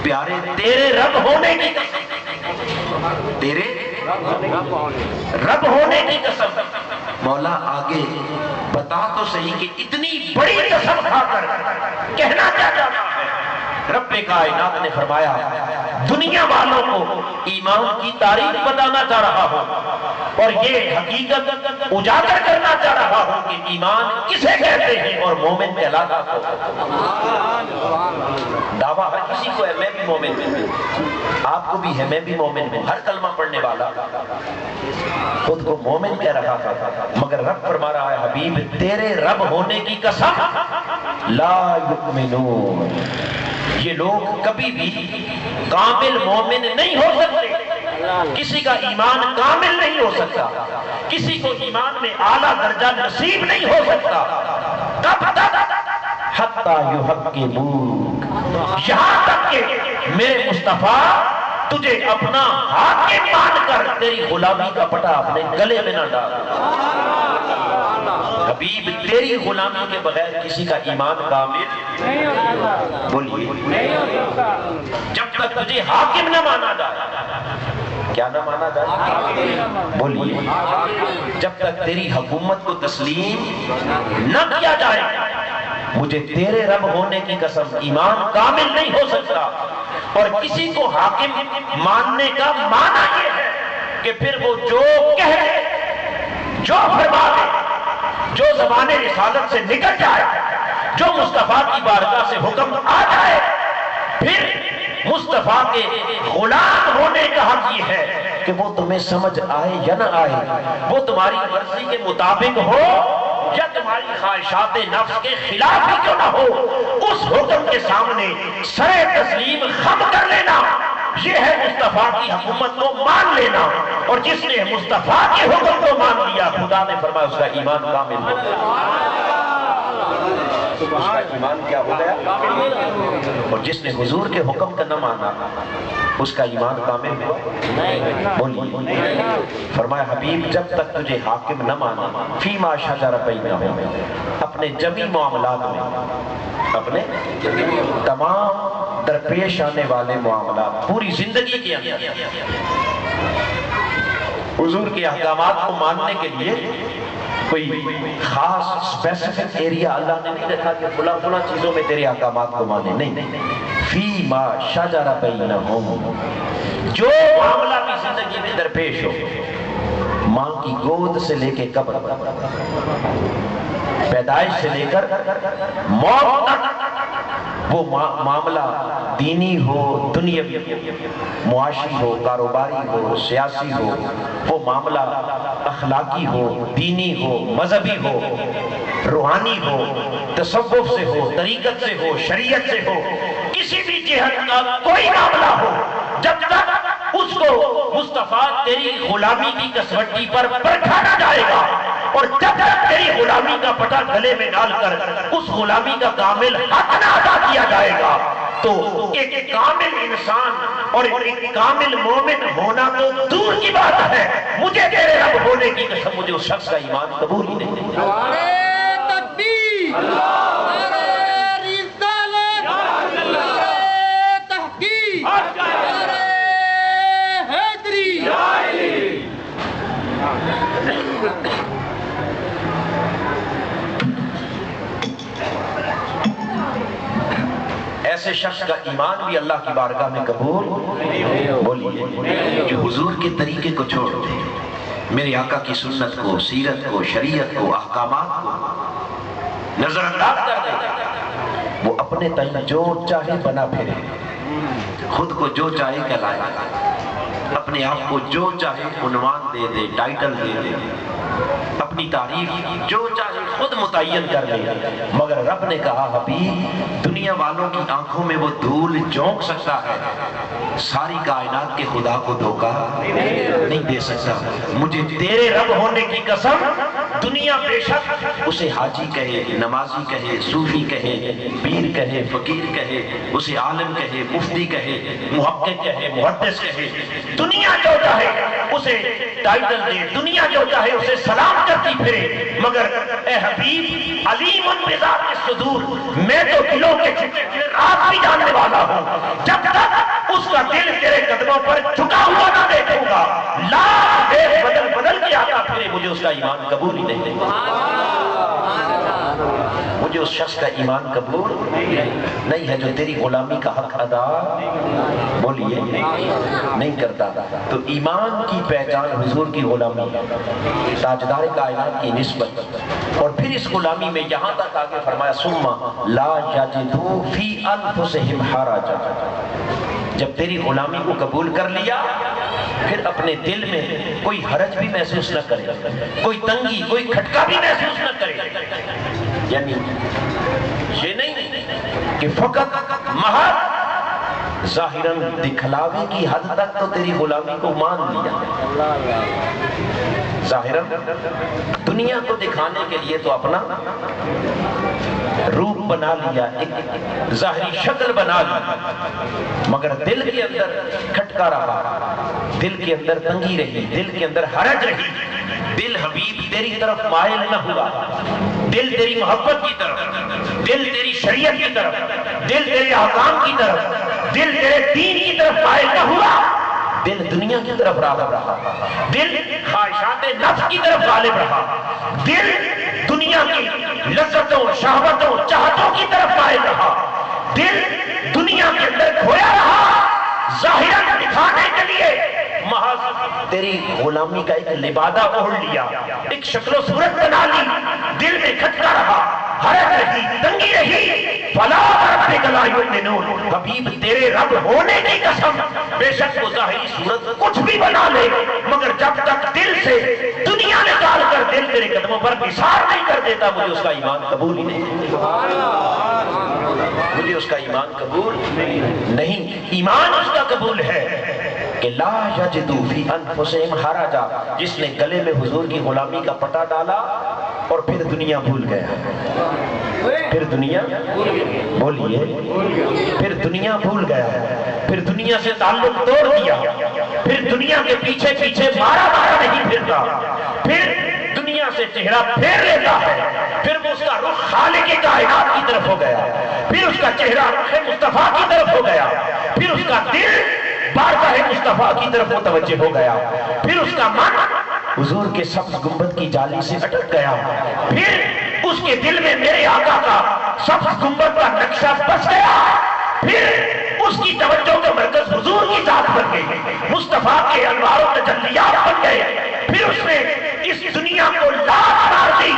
پیارے تیرے رب ہونے کی قسم، تیرے رب ہونے کی قسم۔ مولا آگے بتا تو صحیح کہ اتنی بڑی قسم کھا کر کہنا کیا چاہتا ہے؟ رب کائنات نے فرمایا دنیا والوں کو ایمان کی تعریف بتانا چاہ رہا ہوں اور یہ حقیقت اجاگر کرنا چاہ رہا ہوں کہ ایمان کسے کہتے ہیں اور مومن کہلاتا ہے۔ دعویٰ ہر کسی کو ہے میں بھی مومن ہوں، آپ کو بھی ہے میں بھی مومن ہوں، ہر کلمہ پڑھنے والا خود کو مومن کہہ رہا تھا، مگر رب فرما رہا ہے حبیب تیرے رب ہونے کی قسم لا یؤمنون، یہ لوگ کبھی بھی کامل مومن نہیں ہو سکتے، کسی کا ایمان کامل نہیں ہو سکتا، کسی کو ایمان میں اعلیٰ درجہ نصیب نہیں ہو سکتا، کب تک حتیٰ یحکموک، یہاں تک کہ میرے مصطفیٰ تجھے اپنا حاکم مان کر تیری غلامی کا پٹا اپنے گلے میں نہ ڈال۔ حبیب تیری غلامی کے بغیر کسی کا ایمان کامل نہیں ہوتا، بولیے جب تک تجھے حاکم نہ مانا جائے، کیا نہ مانا جائے، بولیے جب تک تیری حکومت کو تسلیم نہ کیا جائے، مجھے تیرے رب ہونے کی قسم ایمان کامل نہیں ہو سکتا۔ اور کسی کو حاکم ماننے کا معنی یہ ہے کہ پھر وہ جو کہے، جو فرما دے، جو زبان رسالت سے نکل جائے، جو مصطفیٰ کی بارگاہ سے حکم آ جائے، پھر مصطفیٰ کے غلام ہونے کا حق یہ ہے کہ وہ تمہیں سمجھ آئے یا نہ آئے، وہ تمہاری مرضی کے مطابق ہو یا تمہاری خواہشات نفس کے خلاف ہی کیوں نہ ہو، اس حکم کے سامنے سر تسلیم خم کر لینا، یہ ہے مصطفیٰ کی حکومت کو مان لینا۔ اور جس نے مصطفیٰ کے حکم کو مان لیا، خدا نے فرمایا اس کا ایمان کامل ہو گیا، اس کا ایمان کیا ہو گیا؟ اور جس نے حضور کے حکم کا نہ مانا اس کا ایمان کامل ہے، بولیے فرمایا حبیب جب تک تجھے حاکم نہ مانا فیما شجر بینہم، اپنے جمی معاملات میں، اپنے تمام درپیش آنے والے معاملات، پوری زندگی کے اندر حضور کے احکامات کو ماننے کے لیے کوئی خاص اسپیسیفک ایریا اللہ نے نہیں رکھا کہ فلاں فلاں چیزوں میں تیرے احکامات کو مانے، نہیں، فیما شجر بینہم، جو معاملہ بھی زندگی میں درپیش ہو، ماں کی گود سے لے کے قبر، پیدائش سے لے کر موت تک، وہ معاملہ دینی ہو، دنیاوی، معاشی ہو، کاروباری ہو، سیاسی ہو، وہ معاملہ اخلاقی ہو، دینی ہو، مذہبی ہو، روحانی ہو، تصوف سے ہو، طریقت سے ہو، شریعت سے ہو، کسی بھی جہت کا کوئی معاملہ ہو، جب تک اس کو مصطفیٰ تیری غلامی کی کسوٹی پر پرکھا نہ جائے گا، اور جب تک تیری غلامی کا پٹا گلے میں ڈال کر اس غلامی کا کامل حق نہ ادا کیا جائے گا، تو ایک کامل انسان اور ایک کامل مومن ہونا تو دور کی بات ہے، مجھے تیرے رب ہونے کی قسم مجھے اس شخص کا ایمان قبول ہی نہیں۔ نعرہ تکبیر، نعرہ رسالت، نعرہ تحقیق، نعرہ حیدری۔ ایسے شخص کا ایمان بھی اللہ کی بارگاہ میں قبول، بولیے جو حضور کے طریقے کو چھوڑ دے، میرے آقا کی سنت کو، سیرت کو، شریعت کو، احکامات کو نظر انداز کر دے، وہ اپنے تئیں جو چاہے بنا پھرے، خود کو جو چاہے کہلائے، اپنے آپ کو جو چاہے عنوان دے دے، ٹائٹل دے دے، اپنی تعریف جو چاہے خود متعین کر لے، مگر رب نے کہا حبیب دنیا والوں کی آنکھوں میں وہ دھول جھونک سکتا ہے، ساری کائنات کے خدا کو دھوکہ نہیں دے سکتا۔ مجھے تیرے رب ہونے کی قسم دنیا بے شک اسے حاجی کہے، نمازی کہے، صوفی کہے، پیر کہے، فقیر کہے، اسے عالم کہے، مفتی کہے، محقق کہے، محدث کہے، دنیا جو چاہے اسے ٹائٹل دے، دنیا جو چاہے اسے سلام کرتی پھرے، مگر اے حبیب علیم بذات الصدور، میں تو دلوں کے راز بھی جاننے والا ہوں، جب تک اس کا دل تیرے قدموں پر جھکا ہوا نہ دیکھوں گا، لاکھ دیکھ بدل بدل کے آتا پھرے، مجھے اس کا ایمان قبول ہی نہیں دے گا، مجھے اس شخص کا ایمان قبول نہیں ہے جو تیری غلامی کا حق ادا بولیے نہیں کرتا۔ تو ایمان کی پہچان حضور کی غلامی، تاجدار کائنات کی نسبت، اور پھر اس غلامی میں یہاں تک آگے فرمایا ثم لا یجدوا فی انفسہم حرجا، جب تیری غلامی کو قبول کر لیا پھر اپنے دل میں کوئی حرج بھی محسوس نہ کرے، کوئی تنگی، کوئی کھٹکا بھی محسوس نہ کرے، یعنی یہ نہیں کہ فقط محض ظاہراً دکھلاوے کی حد تک تو تیری غلامی کو مان لیا، ظاہراً دنیا کو دکھانے کے لیے تو اپنا روپ بنا لیا، ایک ظاہری شکل بنا لی، مگر دل کے اندر کھٹکا رہا، دل کے اندر تنگی رہی، دل کے اندر حرج رہی، دل حبیب تیری طرف مائل نہ ہوا، دل تیری محبت کی طرف، دل تیری شریعت کی طرف، دل تیرے احکام کی طرف، دل تیرے دین کی طرف مائل نہ ہوا، دل دنیا کی طرف راغب رہا، دل خواہشات نفس کی طرف غالب رہا، دل دنیا کی لذتوں، شہوتوں، چاہتوں کی طرف مائل رہا، دل دنیا کے اندر کھویا رہا، ظاہراً دکھانے کے لیے محض تیری غلامی کا ایک لبادہ اوڑھ لیا، ایک شکل و صورت بنا لی، دل میں کھٹکا رہا، حرج رہی، تنگی رہی، فلا وربک لا یؤمنون، حبیب تیرے رب ہونے کی قسم، بے شک وہ ظاہری صورت کچھ بھی بنا لے، مگر جب تک دل سے دنیا نکال کر دل تیرے قدموں پر نثار نہیں کر دیتا، مجھے اس کا ایمان قبول ہی نہیں، مجھے اس کا ایمان قبول نہیں۔ ایمان اس کا قبول ہے کہ لا یجدوا فی انفسہم حرجا، جس نے گلے میں حضور کی غلامی کا پٹا ڈالا اور پھر دنیا بھول گیا، پھر دنیا بولیے، پھر دنیا بھول گیا، پھر دنیا سے تعلق توڑ دیا، پھر دنیا کے پیچھے پیچھے مارا نہیں پھرتا، پھر دنیا سے چہرہ پھیر لیتا ہے، پھر وہ اس کا رخ خالق کائنات کی طرف ہو گیا، پھر اس کا چہرہ رخ مصطفیٰ کی طرف ہو گیا، پھر اس کا دل بارگاہ مصطفیٰ کی طرف متوجہ ہو گیا، پھر اس کا من حضور کے سبز گنبد کی جالی سے اٹک گیا، پھر اس کے دل میں میرے آقا کا سبز گنبد کا نقشہ بس گیا، پھر اس کی توجہ کا مرکز حضور کی ذات بن گئی، مصطفیٰ کے انوار و تجلیات بن گئے، پھر اس نے اس دنیا کو لات مار دی،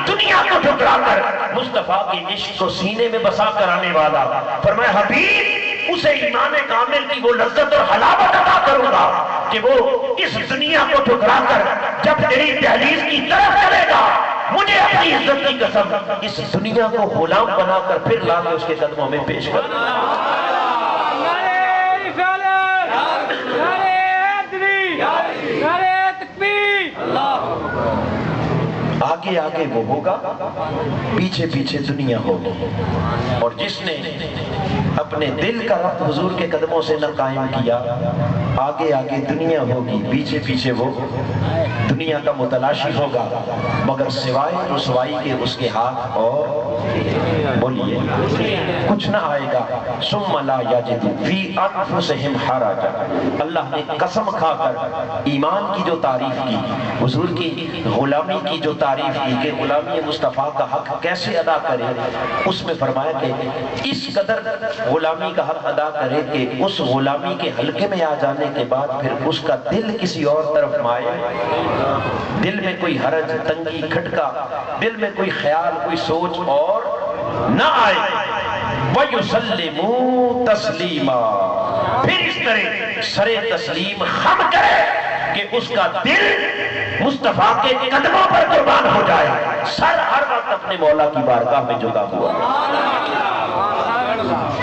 دنیا کو ٹھکرا کر مصطفیٰ کے عشق کو سینے میں بسا کر آنے والا فرمایا حبیب اسے ایمان کامل کی وہ لذت اور حلاوت عطا کروں گا کہ وہ اس دنیا کو ٹھکرا کر جب تیری دہلیز کی طرف چلے گا، مجھے اپنی عزت کی قسم اس دنیا کو غلام بنا کر پھر لا کے اس کے قدموں میں پیش کر آگے آگے وہ ہوگا، پیچھے پیچھے دنیا ہوگی، اور جس نے اپنے دل کا ربط حضور کے قدموں سے نہ قائم کیا، آگے آگے دنیا ہوگی، پیچھے پیچھے وہ دنیا کا متلاشی ہوگا، مگر سوائے رسوائی کے اس کے ہاتھ اور بولیے کچھ نہ آئے گا۔ ثم لا یجدوا فی انفسہم حرجا، اللہ نے قسم کھا کر ایمان کی جو تعریف کی، حضور کی غلامی کی جو تعریف کی کہ غلامی مصطفیٰ کا حق کیسے ادا کرے، اس میں فرمایا کہ اس قدر غلامی کا حق ادا کرے کہ اس غلامی کے حلقے میں آ جانے کے بعد پھر اس کا دل کسی اور طرف مائے، دل میں کوئی حرج، تنگی، کھٹکا، دل میں کوئی خیال، کوئی سوچ اور نہ آئے، وَيُسَلِّمُوا تَسْلِيمًا، پھر اس طرح سر تسلیم خم کرے کہ اس کا دل مصطفیٰ کے قدموں پر قربان ہو جائے، سر ہر وقت اپنے مولا کی بارگاہ میں جھکا ہوا۔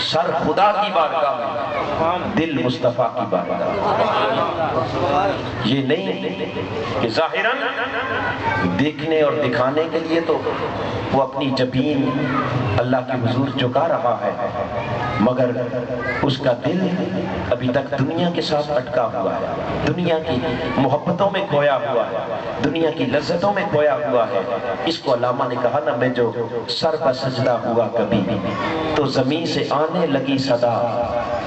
سر خدا کی بارگاہ میں، دل مصطفیٰ کی بارگاہ۔ یہ نہیں کہ ظاہراً دیکھنے اور دکھانے کے لیے تو وہ اپنی جبین اللہ کے حضور جھکا رہا ہے، مگر اس کا دل ابھی تک دنیا کے ساتھ اٹکا ہوا ہے، دنیا کی محبتوں میں کھویا ہوا ہے، دنیا کی لذتوں میں کھویا ہوا ہے۔ اس کو علامہ نے کہا نا، میں جو سر پر سجدہ ہوا کبھی تو زمین سے آنے لگی صدا،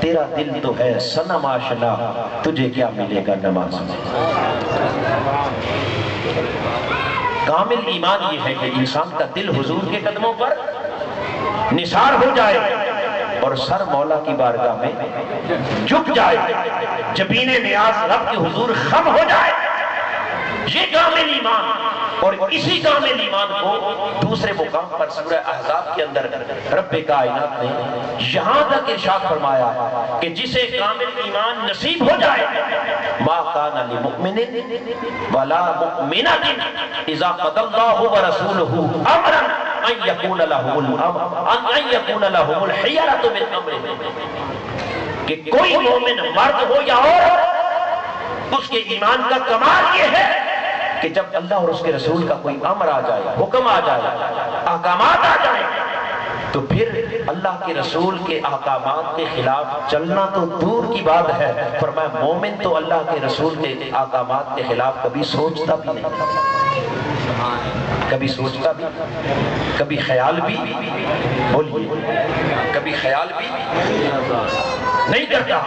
تیرا دل تو ہے صنم آشنا، تجھے کیا ملے گا نماز میں۔ کامل ایمان یہ ہے کہ انسان کا دل حضور کے قدموں پر نثار ہو جائے اور سر مولا کی بارگاہ میں جھک جائے، جبین نیاز رب کے حضور خم ہو جائے۔ یہ کامل ایمان، اور اسی کامل ایمان کو دوسرے مقام پر سورہ احزاب کے اندر رب کائنات نے یہاں تک ارشاد فرمایا کہ جسے کامل ایمان نصیب ہو جائے، ما کان لمؤمن ولا مؤمنۃ اذا قضى الله ورسوله امرا ان يكون لهم الخيرة من امرهم، کہ کوئی مومن مرد ہو یا عورت، اس کے ایمان کا کمال یہ ہے کہ جب اللہ اور اس کے رسول کا کوئی امر آ جائے، حکم آ جائے، احکامات آ جائیں، تو پھر اللہ کے رسول کے احکامات کے خلاف چلنا تو دور کی بات ہے، فرمایا مومن تو اللہ کے رسول کے احکامات کے خلاف کبھی سوچتا بھی نہیں، کبھی سوچتا بھی، کبھی خیال بھی، بولیے کبھی خیال بھی نہیں کرتا۔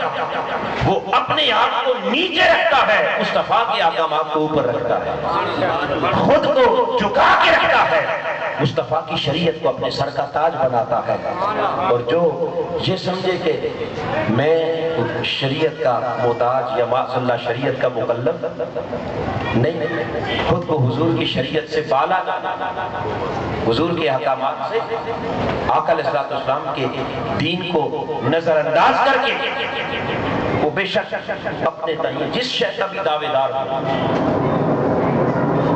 وہ اپنے آپ کو نیچے رکھتا ہے، مصطفیٰ کے احکامات کو اوپر رکھتا ہے، خود کو جھکا کے رکھتا ہے، مصطفیٰ کی شریعت کو اپنے سر کا تاج بناتا ہے۔ اور جو یہ سمجھے کہ میں شریعت کا محتاج یا معاذ اللہ شریعت کا مکلف نہیں، خود کو حضور کی شریعت سے بالا، حضور کے احکامات سے، آقا علیہ السلام کے دین کو نظر انداز کر کے وہ بے شک اپنے تئیں جس شے کا بھی دعوے دار ہو،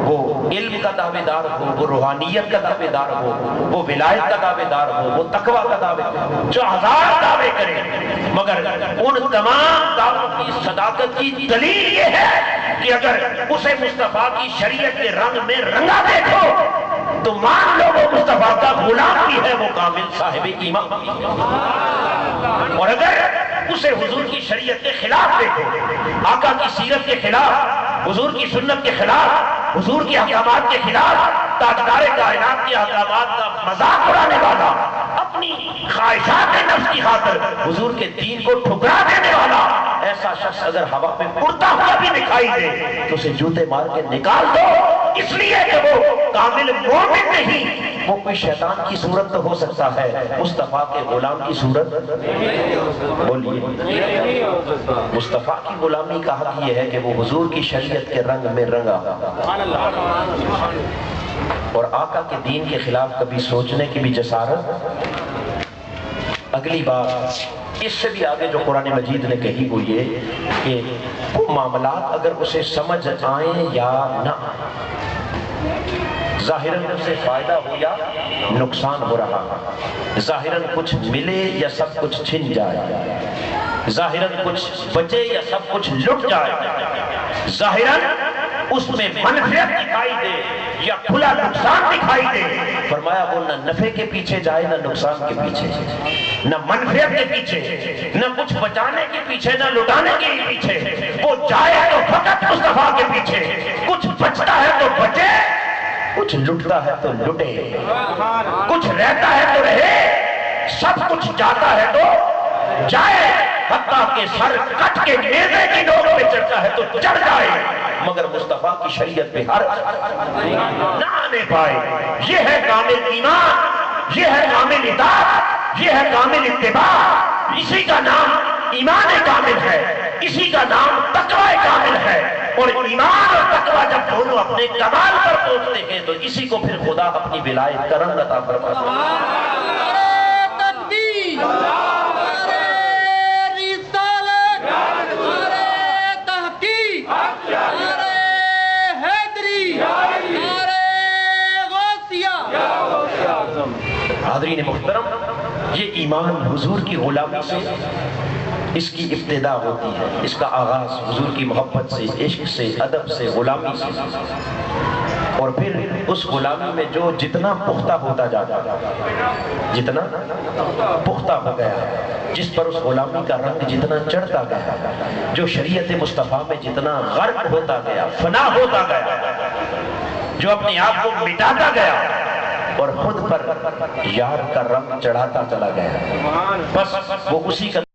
وہ علم کا دعوے دار ہو، وہ روحانیت کا دعوے دار ہو، وہ ولایت کا دعوے دار ہو، وہ تقویٰ کا دعوے دار ہو، جو ہزار دعوے کرے، مگر ان تمام دعووں کی صداقت کی دلیل یہ ہے کہ اگر اسے مصطفیٰ کی شریعت کے رنگ میں رنگا دیکھو تو مان لو وہ مصطفیٰ کا غلام بھی ہے، وہ کامل صاحب ایمان۔ اور اگر اسے حضور کی شریعت کے خلاف دیکھو، آقا کی سیرت کے خلاف، حضور کی سنت کے خلاف، حضور کے احکامات کے خلاف، تاجدار کائنات کے احکامات کا مذاق اڑانے والا، اپنی خواہشات نفس کی خاطر حضور کے دین کو ٹھکرا دینے والا، ایسا شخص اگر ہوا میں اڑتا ہوا بھی دکھائی دے تو اسے جوتے مار کے نکال دو، اس لیے کہ وہ کامل مومن نہیں، وہ کوئی شیطان کی صورت تو ہو سکتا ہے، مصطفیٰ کے غلام کی صورت بولیے، مصطفیٰ کی غلامی کا حق یہ ہے کہ وہ حضور کی شریعت کے رنگ میں رنگا، اور آقا کے دین کے خلاف کبھی سوچنے کی بھی جسارت۔ اگلی بات اس سے بھی آگے جو قرآن مجید نے کہی وہ یہ کہ وہ معاملات اگر اسے سمجھ آئیں یا نہ، ظاہراً اس سے فائدہ ہو یا نقصان ہو رہا، ظاہراً کچھ ملے یا سب کچھ چھن جائے، ظاہراً کچھ بچے یا سب کچھ لٹ جائے، ظاہراً اس میں منفعت دکھائی دے یا کھلا نقصان دکھائی دے، فرمایا وہ نہ نفع کے پیچھے جائے نہ نقصان کے پیچھے، نہ منفعت کے پیچھے، نہ کچھ بچانے کے پیچھے نہ لٹانے کے پیچھے، وہ جائے تو فقط مصطفیٰ کے پیچھے، کچھ بچتا ہے تو بچے، کچھ لٹتا ہے تو لٹے، کچھ رہتا ہے تو رہے، سب کچھ جاتا ہے تو جائے، حتیٰ کہ سر کٹ کے نیزے کی نوک پہ چڑھتا ہے تو چڑھ جائے، مگر مصطفیٰ کی شریعت پہ ہر نہ آنے پائے۔ یہ ہے کامل ایمان، یہ ہے کامل اطاعت، یہ ہے کامل اتباع، اسی کا نام ایمان کامل ہے، اسی کا نام تقوی کامل ہے، اور ایمان اور تقوی جب دونوں اپنے کمال پر پہنچتے ہیں تو اسی کو پھر خدا اپنی ولایت کا رنگ عطا فرماتا ہے۔ حاضرین محترم، یہ ایمان حضور کی غلامی سے اس کی ابتدا ہوتی ہے، اس کا آغاز حضور کی محبت سے، عشق سے، ادب سے، غلامی سے، اور پھر اس غلامی میں جو جتنا پختہ ہوتا جاتا، جتنا پختہ ہو گیا، جس پر اس غلامی کا رنگ جتنا چڑھتا گیا، جو شریعت مصطفیٰ میں جتنا غرق ہوتا گیا، فنا ہوتا گیا، جو اپنے آپ کو مٹاتا گیا اور خود پر یار کا رنگ چڑھاتا چلا گیا، بس وہ اسی کا